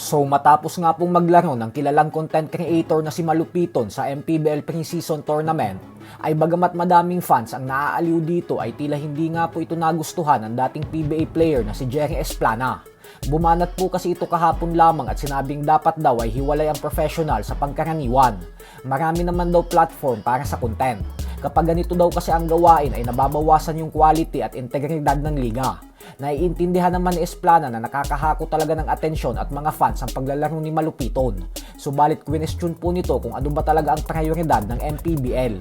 So matapos nga pong maglaro ng kilalang content creator na si Malupiton sa MPBL Pre-Season Tournament, ay bagamat madaming fans ang naaaliw dito ay tila hindi nga po ito nagustuhan ng dating PBA player na si Jerry Esplana. Bumanat po kasi ito kahapon lamang at sinabing dapat daw ay hiwalay ang professional sa pangkaraniwan. Marami naman daw platform para sa content. Kapag ganito daw kasi ang gawain ay nababawasan yung quality at integridad ng liga. Naiintindihan naman ni Esplana na nakakahako talaga ng atensyon at mga fans ang paglalaro ni Malupiton. Subalit question po nito kung ano ba talaga ang prioridad ng MPBL.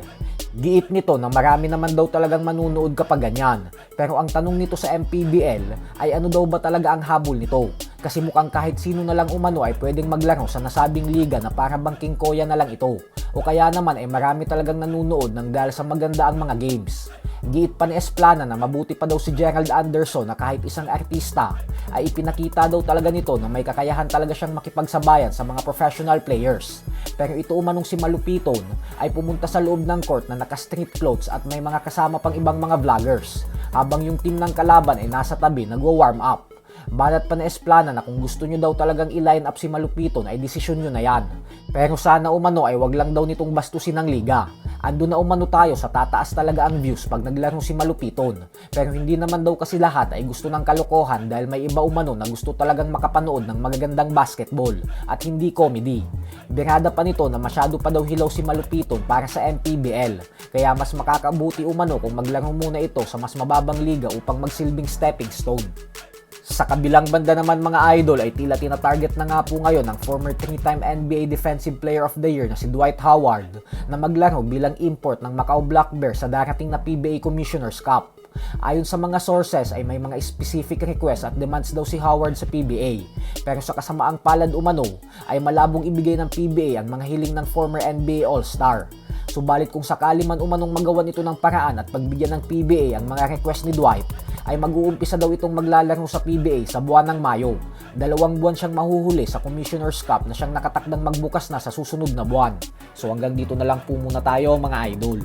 Giit nito na marami naman daw talagang manunood kapag ganyan. Pero ang tanong nito sa MPBL ay ano daw ba talaga ang habol nito? Kasi mukhang kahit sino na lang umano ay pwedeng maglaro sa nasabing liga na para bang King Koya na lang ito. O kaya naman ay marami talagang nanunood ng dahil sa maganda ang mga games. Giit pa ni Esplana na mabuti pa daw si Gerald Anderson na kahit isang artista ay ipinakita daw talaga nito na may kakayahan talaga siyang makipagsabayan sa mga professional players. Pero ito umanong si Malupiton ay pumunta sa loob ng court na naka-street clothes at may mga kasama pang ibang mga vloggers habang yung team ng kalaban ay nasa tabi nagwa-warm up. Banat pa na Esplana na kung gusto nyo daw talagang i-line up si Malupiton ay desisyon nyo na yan. Pero sana umano ay wag lang daw nitong bastusin ng liga. Ando na umano tayo sa tataas talaga ang views pag naglaro si Malupiton. Pero hindi naman daw kasi lahat ay gusto ng kalokohan dahil may iba umano na gusto talagang makapanood ng magagandang basketball at hindi comedy. Birada pa nito na masyado pa daw hilaw si Malupiton para sa MPBL. Kaya mas makakabuti umano kung maglaro muna ito sa mas mababang liga upang magsilbing stepping stone. Sa kabilang banda naman mga idol ay tila tina-target na nga po ngayon ng former 3-time NBA Defensive Player of the Year na si Dwight Howard na maglaro bilang import ng Macau Black Bears sa darating na PBA Commissioner's Cup. Ayon sa mga sources ay may mga specific requests at demands daw si Howard sa PBA. Pero sa kasamaang palad umano ay malabong ibigay ng PBA ang mga hiling ng former NBA All-Star. Subalit kung sakali man umanong magawan ito ng paraan at pagbigyan ng PBA ang mga request ni Dwight, ay mag-uumpisa daw itong maglalaro sa PBA sa buwan ng Mayo. 2 buwan siyang mahuhuli sa Commissioner's Cup na siyang nakatakdang magbukas na sa susunod na buwan. So hanggang dito na lang po muna tayo mga idol.